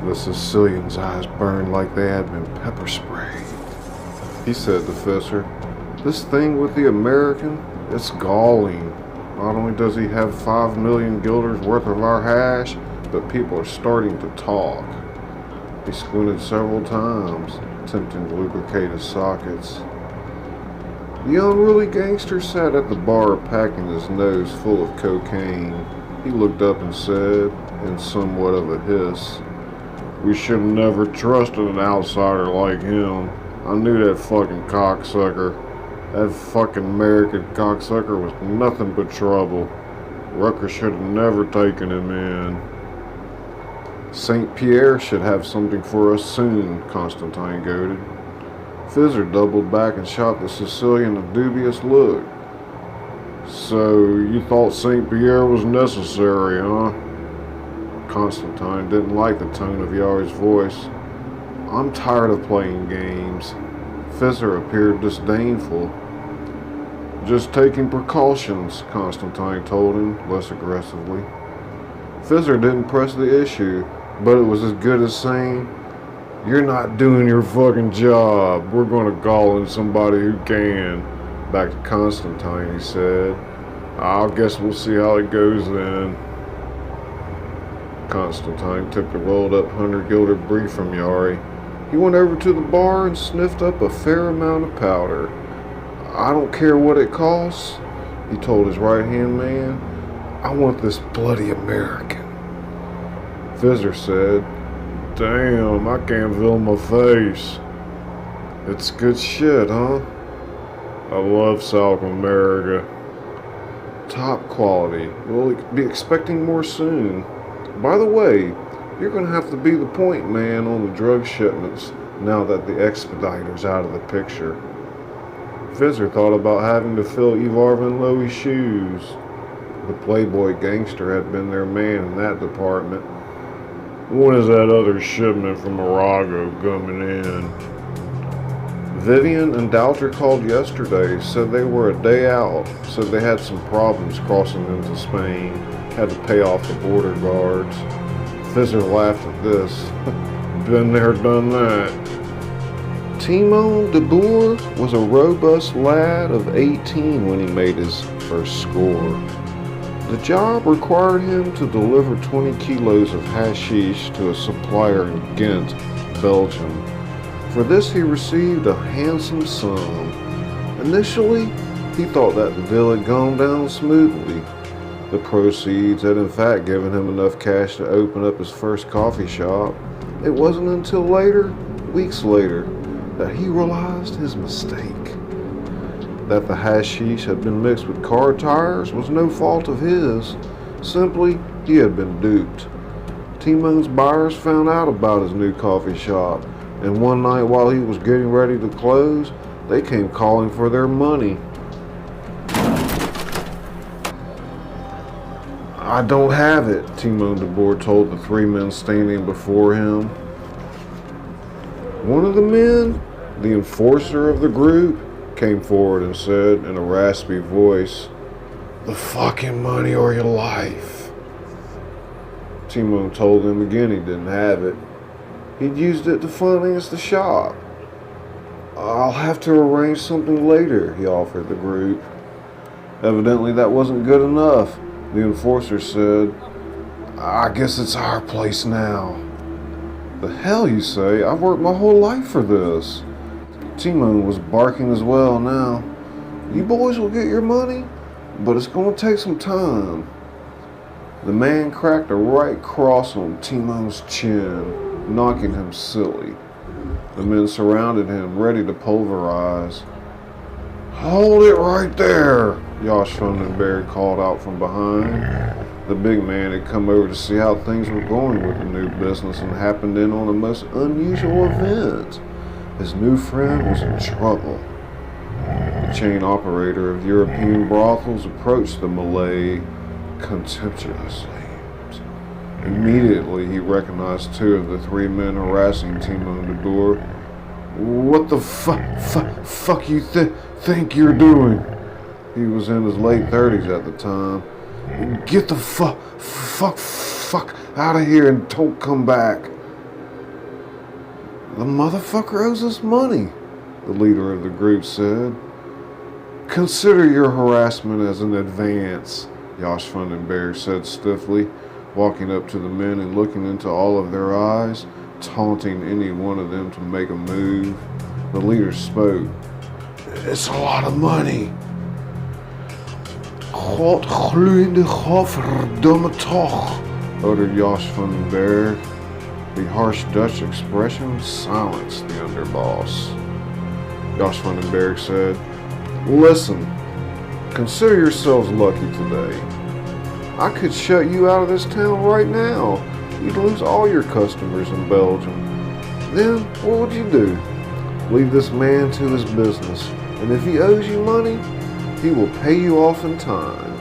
The Sicilian's eyes burned like they had been pepper sprayed. He said to Fisher, "This thing with the American, it's galling. Not only does he have 5 million guilders worth of our hash, but people are starting to talk." He squinted several times, attempting to lubricate his sockets. The unruly gangster sat at the bar packing his nose full of cocaine. He looked up and said, in somewhat of a hiss, "We should have never trusted an outsider like him. I knew that fucking cocksucker. That fucking American cocksucker was nothing but trouble. Rucker should have never taken him in." "St. Pierre should have something for us soon," Constantine goaded. Fizzer doubled back and shot the Sicilian a dubious look. "So you thought St. Pierre was necessary, huh?" Constantine didn't like the tone of Yar's voice. "I'm tired of playing games." Fizzer appeared disdainful. "Just taking precautions," Constantine told him, less aggressively. Fizzer didn't press the issue, but it was as good as saying, "You're not doing your fucking job. We're going to call in somebody who can." Back to Constantine, he said, "I guess we'll see how it goes then." Constantine took the rolled up 100-guilder brief from Yari. He went over to the bar and sniffed up a fair amount of powder. "I don't care what it costs," he told his right-hand man. "I want this bloody American." Fizzer said, "Damn, I can't feel my face." "It's good shit, huh?" "I love South America." "Top quality. We'll be expecting more soon. By the way, you're going to have to be the point man on the drug shipments now that the expediter's out of the picture." Fizzer thought about having to fill Evarvin Lowy's shoes. The playboy gangster had been their man in that department. "When is that other shipment from Morago coming in?" "Vivian and Douter called yesterday, said they were a day out, said they had some problems crossing into Spain, had to pay off the border guards." Fizzer laughed at this. "Been there, done that." Timon de Boer was a robust lad of 18 when he made his first score. The job required him to deliver 20 kilos of hashish to a supplier in Ghent, Belgium. For this he received a handsome sum. Initially, he thought that the deal had gone down smoothly. The proceeds had in fact given him enough cash to open up his first coffee shop. It wasn't until later, weeks later, that he realized his mistake. That the hashish had been mixed with car tires was no fault of his. Simply, he had been duped. Timon's buyers found out about his new coffee shop, and one night while he was getting ready to close, they came calling for their money. "I don't have it," Timon de Boer told the 3 men standing before him. One of the men, the enforcer of the group, came forward and said in a raspy voice, "The fucking money or your life." Timon told him again he didn't have it. He'd used it to finance the shop. "I'll have to arrange something later," he offered the group. Evidently that wasn't good enough. The enforcer said, "I guess it's our place now." "The hell you say? I've worked my whole life for this." Timon was barking as well now. "You boys will get your money, but it's going to take some time." The man cracked a right cross on Timon's chin, knocking him silly. The men surrounded him, ready to pulverize. "Hold it right there," Josh Fundenberg called out from behind. The big man had come over to see how things were going with the new business and happened in on a most unusual event. His new friend was in trouble. The chain operator of European brothels approached the Malay contemptuously. Immediately, he recognized 2 of the 3 men harassing Timon de Boer. "What the fuck you think you're doing?" He was in his late 30s at the time. "Get the fuck out of here and don't come back." The motherfucker owes us money, the leader of the group said. Consider your harassment as an advance, Josh Fundenberg said stiffly, walking up to the men and looking into all of their eyes, taunting any one of them to make a move. The leader spoke. It's a lot of money. God gloeiende godverdomme toch, uttered Josh Fundenberg. The harsh Dutch expression silenced the underboss. Josh Fundenberg said, Listen, consider yourselves lucky today. I could shut you out of this town right now. You'd lose all your customers in Belgium. Then, what would you do? Leave this man to his business, and if he owes you money, he will pay you off in time.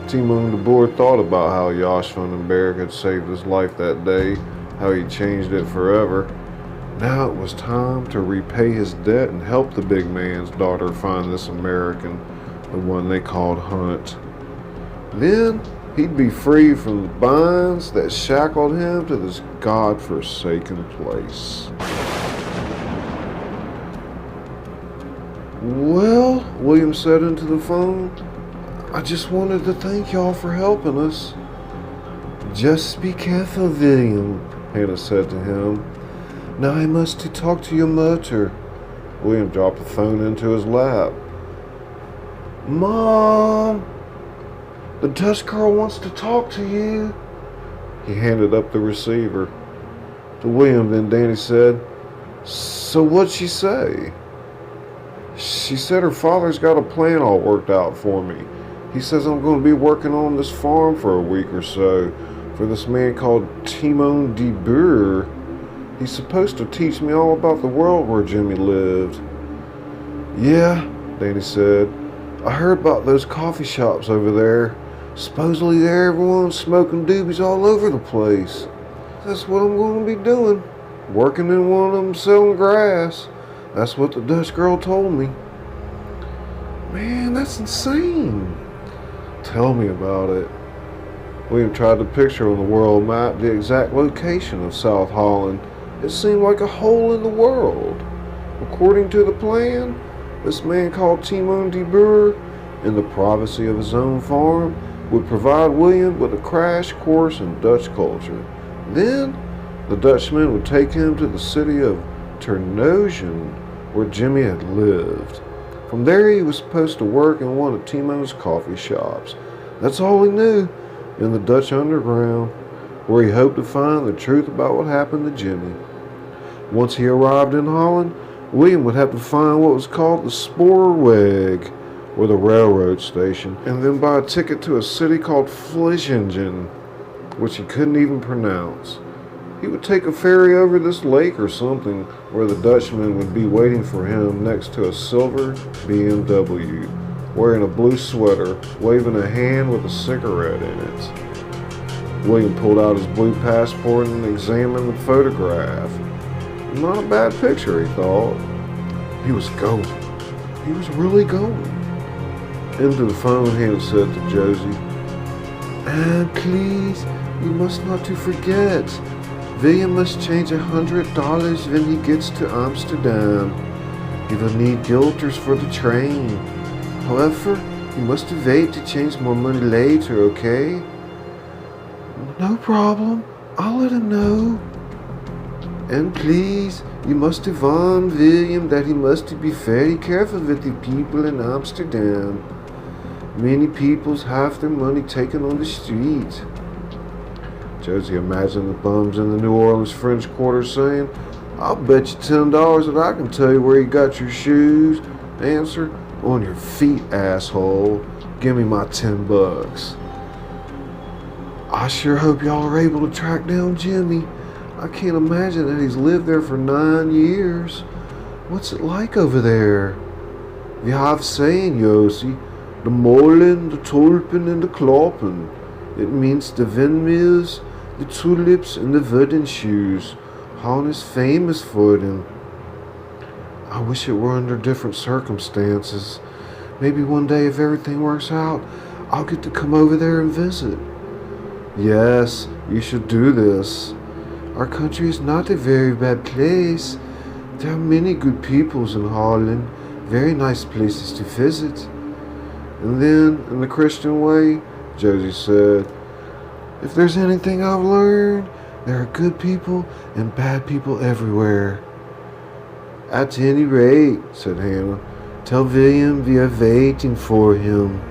Timon de Boer thought about how Josh Fundenberg had saved his life that day, how he changed it forever. Now it was time to repay his debt and help the big man's daughter find this American, the one they called Hunt. Then he'd be free from the binds that shackled him to this God-forsaken place. Well, William said into the phone, I just wanted to thank y'all for helping us. Just be careful, William, Hannah said to him. Now I must talk to your mother. William dropped the phone into his lap. Mom, the Dutch girl wants to talk to you. He handed up the receiver. To William, then Danny said, So what'd she say? She said her father's got a plan all worked out for me. He says I'm going to be working on this farm for a week or so for this man called Timon de Boer. He's supposed to teach me all about the world where Jimmy lived. Yeah, Danny said. I heard about those coffee shops over there. Supposedly there everyone's smoking doobies all over the place. That's what I'm going to be doing. Working in one of them selling grass. That's what the Dutch girl told me. Man, that's insane. Tell me about it. William tried to picture on the world map the exact location of South Holland. It seemed like a hole in the world. According to the plan, this man called Timon de Boer, in the privacy of his own farm, would provide William with a crash course in Dutch culture. Then, the Dutchman would take him to the city of Terneuzen, where Jimmy had lived. From there, he was supposed to work in one of Timon's coffee shops. That's all he knew, in the Dutch underground, where he hoped to find the truth about what happened to Jimmy. Once he arrived in Holland, William would have to find what was called the Spoorweg, or the railroad station, and then buy a ticket to a city called Vlissingen, which he couldn't even pronounce. He would take a ferry over this lake or something, where the Dutchman would be waiting for him next to a silver BMW, wearing a blue sweater, waving a hand with a cigarette in it. William pulled out his blue passport and examined the photograph. Not a bad picture, he thought. He was going. He was really going. Into the phone, Hannah said to Josie, And please, you must not to forget. William must change $100 when he gets to Amsterdam. He will need guilders for the train. However, you must wait to change more money later, okay? No problem. I'll let him know. And please, you must warn William that he must be very careful with the people in Amsterdam. Many peoples have their money taken on the street. Josie imagined the bums in the New Orleans French Quarter saying, I'll bet you $10 that I can tell you where you got your shoes. Answer, on your feet, asshole. Give me my $10. I sure hope y'all are able to track down Jimmy. I can't imagine that he's lived there for 9 years. What's it like over there? We have saying, Josie, the molen, the tulpen, and the kloppen. It means the windmills, the tulips, and the wooden shoes. Holland is famous for them. I wish it were under different circumstances. Maybe one day, if everything works out, I'll get to come over there and visit. Yes, you should do this. Our country is not a very bad place. There are many good peoples in Holland, very nice places to visit. And then, in the Christian way, Josie said, if there's anything I've learned, there are good people and bad people everywhere. At any rate, said Hannah, tell William we are waiting for him.